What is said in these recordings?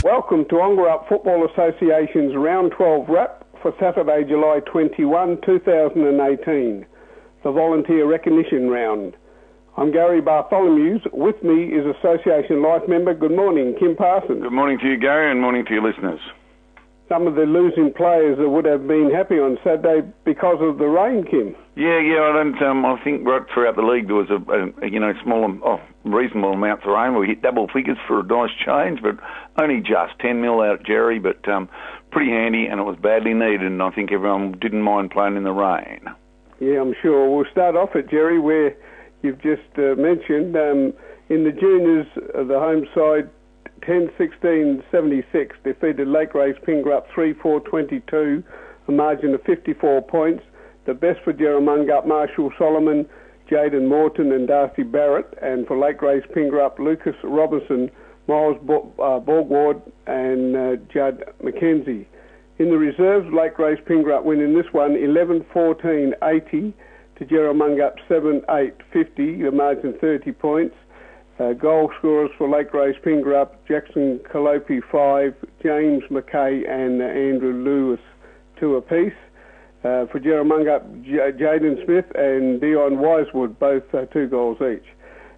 Welcome to Ongerup Football Association's Round 12 wrap for Saturday, July 21, 2018, the Volunteer Recognition Round. I'm Gary Bartholomews. With me is Association Life member. Good morning, Kim Parsons. Good morning to you, Gary, and morning to your listeners. Some of the losing players would have been happy on Saturday because of the rain, Kim. Yeah. I think right throughout the league there was reasonable amounts of rain. We hit double figures for a nice change, but only just 10 mil out at Jerry, but pretty handy, and it was badly needed, and I think everyone didn't mind playing in the rain. Yeah, I'm sure. We'll start off at Jerry, where you've just mentioned. In the juniors, the home side 10-16-76 defeated Lake Race Pingrap 3-4-22, a margin of 54 points. The best for Jerramungup, Marshall Solomon, Jaden Morton and Darcy Barrett, and for Lake Race Pingrap, Lucas Robinson, Miles Borgward and Judd McKenzie. In the reserves, Lake Race Pingrap winning this one 11-14-80 to Jerramungup 7-8-50, the margin 30 points. Goal scorers for Lake Race Pingrap, Jackson Calopi 5, James McKay and Andrew Lewis 2 apiece. For Jerramungup, Jaden Smith and Dion Wisewood, both 2 goals each.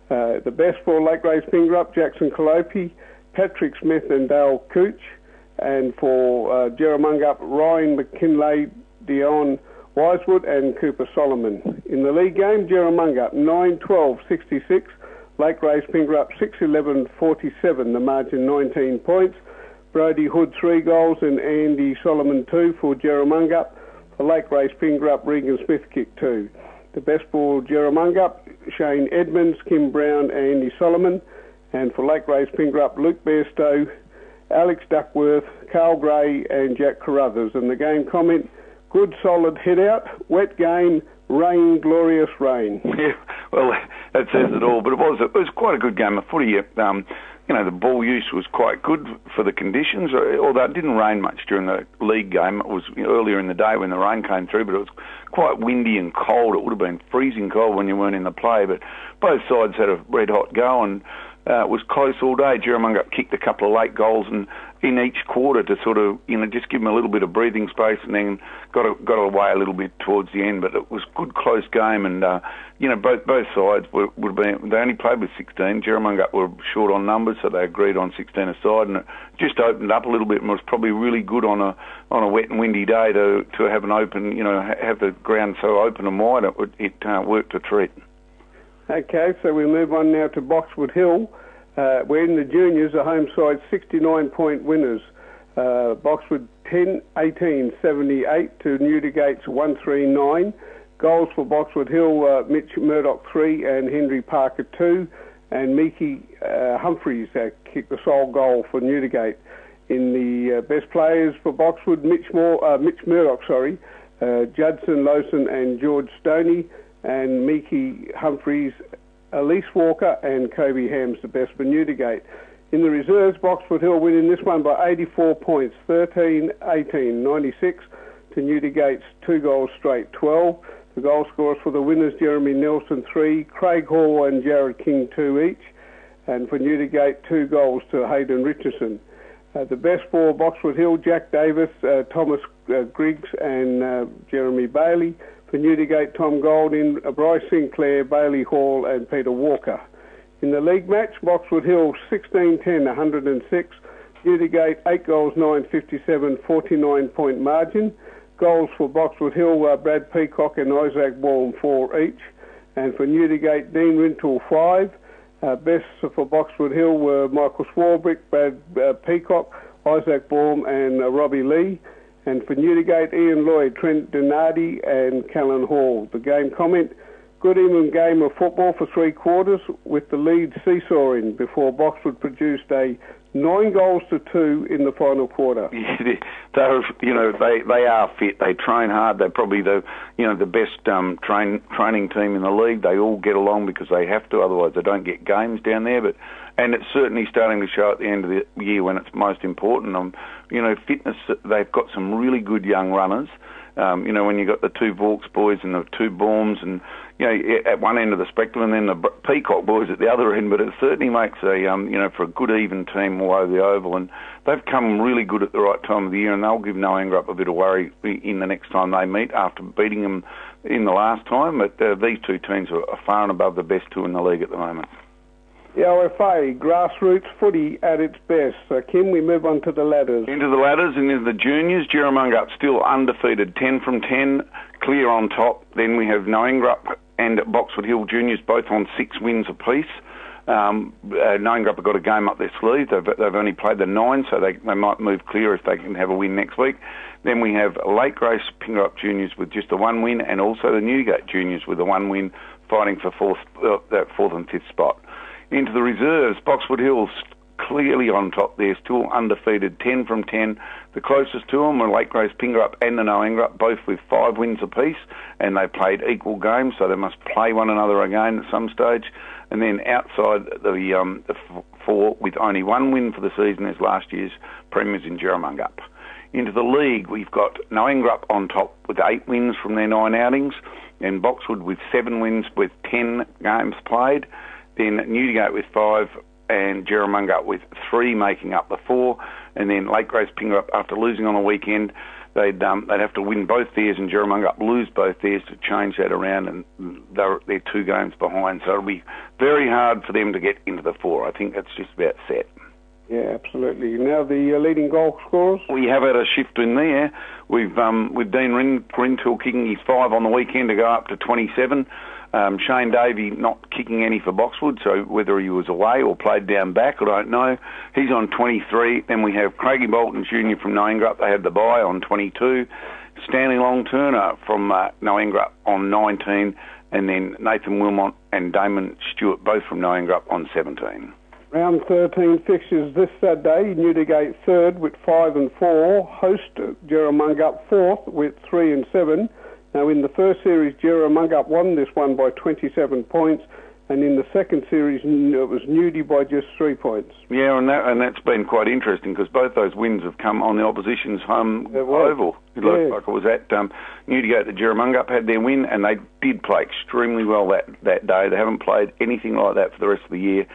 The best for Lake Race Pingrap, Jackson Calopi, Patrick Smith and Dale Cooch. And for Jerramungup, Ryan McKinlay, Dion Wisewood and Cooper Solomon. In the league game, Jerramungup 9-12-66, Lake Race Pingrap 6-11-47, the margin 19 points. Brody Hood 3 goals and Andy Solomon 2 for Jerramungup. For Lake Race Pingrap, Regan Smith kicked 2. The best for Jerramungup, Shane Edmonds, Kim Brown and Andy Solomon. And for Lake Race Pingrap, Luke Bairstow, Alex Duckworth, Carl Gray and Jack Carruthers. And the game comment, good solid hit out, wet game, rain, glorious rain. Yeah, well, that says it all. But it was quite a good game of footy. The ball use was quite good for the conditions, although it didn't rain much during the league game. It was earlier in the day when the rain came through, but it was quite windy and cold. It would have been freezing cold when you weren't in the play, but both sides had a red-hot go, and it was close all day. Jerramungup kicked a couple of late goals and in each quarter to sort of, just give them a little bit of breathing space, and then got away a little bit towards the end. But it was a good, close game, and both sides would have been. They only played with 16. Jerramungup were short on numbers, so they agreed on 16 aside, and it just opened up a little bit, and was probably really good on a wet and windy day to have an open, have the ground so open and wide. It worked a treat. Okay, so we move on now to Boxwood Hill. We're in the juniors, the home side 69-point winners. Boxwood 10-18-78 to Newdigate's 139. Goals for Boxwood Hill, Mitch Murdoch 3 and Henry Parker 2. And Miki Humphreys kicked the sole goal for Newdigate. In the best players for Boxwood, Mitch Murdoch, Judson Lawson and George Stoney. And Miki Humphreys, Elise Walker and Kobe Hams, the best for Newdigate. In the reserves, Boxwood Hill winning this one by 84 points, 13-18-96 to Newdigate's 2 goals straight, 12. The goal scorers for the winners, Jeremy Nelson 3, Craig Hall and Jared King 2 each. And for Newdigate, 2 goals to Hayden Richardson. The best for Boxwood Hill, Jack Davis, Thomas Griggs and Jeremy Bailey. For Newdigate, Tom Golding, Bryce Sinclair, Bailey Hall and Peter Walker. In the league match, Boxwood Hill 16-10-106, Newdigate 8 goals, 9-57, 49-point margin. Goals for Boxwood Hill, Brad Peacock and Isaac Baum 4 each. And for Newdigate, Dean Rintoul 5. Best for Boxwood Hill were Michael Swarbrick, Brad Peacock, Isaac Baum and Robbie Lee. And for Newdigate, Ian Lloyd, Trent Donardi and Callan Hall. The game comment, good even game of football for 3 quarters with the lead seesawing before Boxwood produced a 9-2 in the final quarter. Yeah, they are fit. They train hard. They're probably the best training team in the league. They all get along because they have to. Otherwise, they don't get games down there. And it's certainly starting to show at the end of the year when it's most important. Fitness. They've got some really good young runners. When you've got the 2 Vauxs boys and the 2 Baums and, at one end of the spectrum, and then the Peacock boys at the other end. But it certainly makes for a good even team all over the oval, and they've come really good at the right time of the year, and they'll give Noangra a bit of worry in the next time they meet after beating them in the last time. But these two teams are far and above the best two in the league at the moment. The OFA, grassroots footy at its best. So, Kim, we move on to the ladders. Into the ladders and into the juniors. Jerramungup still undefeated, 10 from 10, clear on top. Then we have Noangra and Boxwood Hill juniors both on 6 wins apiece. Noangra have got a game up their sleeve. They've only played the 9, so they might move clear if they can have a win next week. Then we have Lake Grace Pingerup juniors with just the 1 win, and also the Newgate juniors with the 1 win, fighting for that 4th and 5th spot. Into the reserves, Boxwood Hills clearly on top there, still undefeated, 10 from 10. The closest to them were Lake Grace Pingerup and the Noangra, both with 5 wins apiece, and they played equal games, so they must play one another again at some stage. And then outside the 4, with only 1 win for the season, as last year's premiers in Jerramungup. Into the league, we've got Noangra on top with 8 wins from their 9 outings, and Boxwood with 7 wins with 10 games played. Then Newgate with 5 and Jerramungup with 3, making up the 4. And then Lake Grace Pingerup, after losing on the weekend, they'd have to win both theirs and Jerramungup lose both theirs to change that around, and they're 2 games behind. So it'll be very hard for them to get into the 4. I think that's just about set. Yeah, absolutely. Now the leading goal scorers. We have had a shift in there. We've with Dean Rintoul kicking his 5 on the weekend to go up to 27. Shane Davey not kicking any for Boxwood, so whether he was away or played down back, I don't know. He's on 23. Then we have Craigie Bolton Jr. from Noangra. They had the bye on 22. Stanley Long-Turner from Noangra on 19. And then Nathan Wilmot and Damon Stewart, both from Noangra, on 17. Round 13 fixtures this Saturday. Newgate 3rd with 5 and 4. Host Jerramungup 4th with 3 and 7. Now, in the first series, Jerramungup won this one by 27 points, and in the second series, it was Newdy by just 3 points. Yeah, and that's been quite interesting, because both those wins have come on the opposition's home oval. It looked like it was at Newgate that Jerramungup had their win, and they did play extremely well that day. They haven't played anything like that for the rest of the year.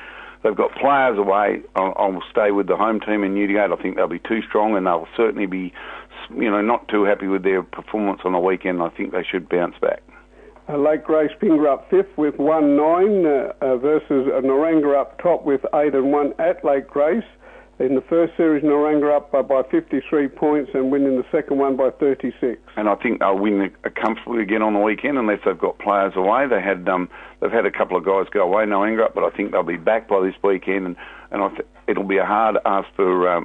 They've got players away. I'll stay with the home team in Newgate. I think they'll be too strong, and they'll certainly be, not too happy with their performance on the weekend. I think they should bounce back. Lake Grace Pingerup 5th with 1-9 versus Noangra up top with 8 and 1 at Lake Grace. In the first series, Noangra up by 53 points and winning the second one by 36. And I think they'll win comfortably again on the weekend, unless they've got players away. They've had a couple of guys go away, Noangra, but I think they'll be back by this weekend, and it'll be a hard ask for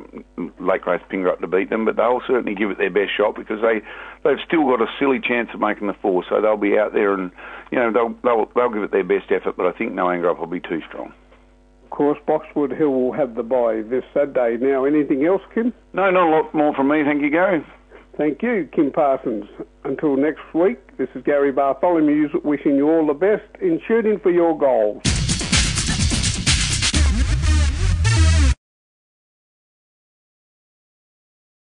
Lake Grace Pingerup to beat them, but they'll certainly give it their best shot, because they've still got a silly chance of making the 4, so they'll be out there and they'll give it their best effort, but I think Noangra will be too strong. Of course, Boxwood Hill will have the bye this Saturday. Now, anything else, Kim? No, not a lot more from me. Thank you, Gary. Thank you, Kim Parsons. Until next week, this is Gary Bartholomew wishing you all the best in shooting for your goals.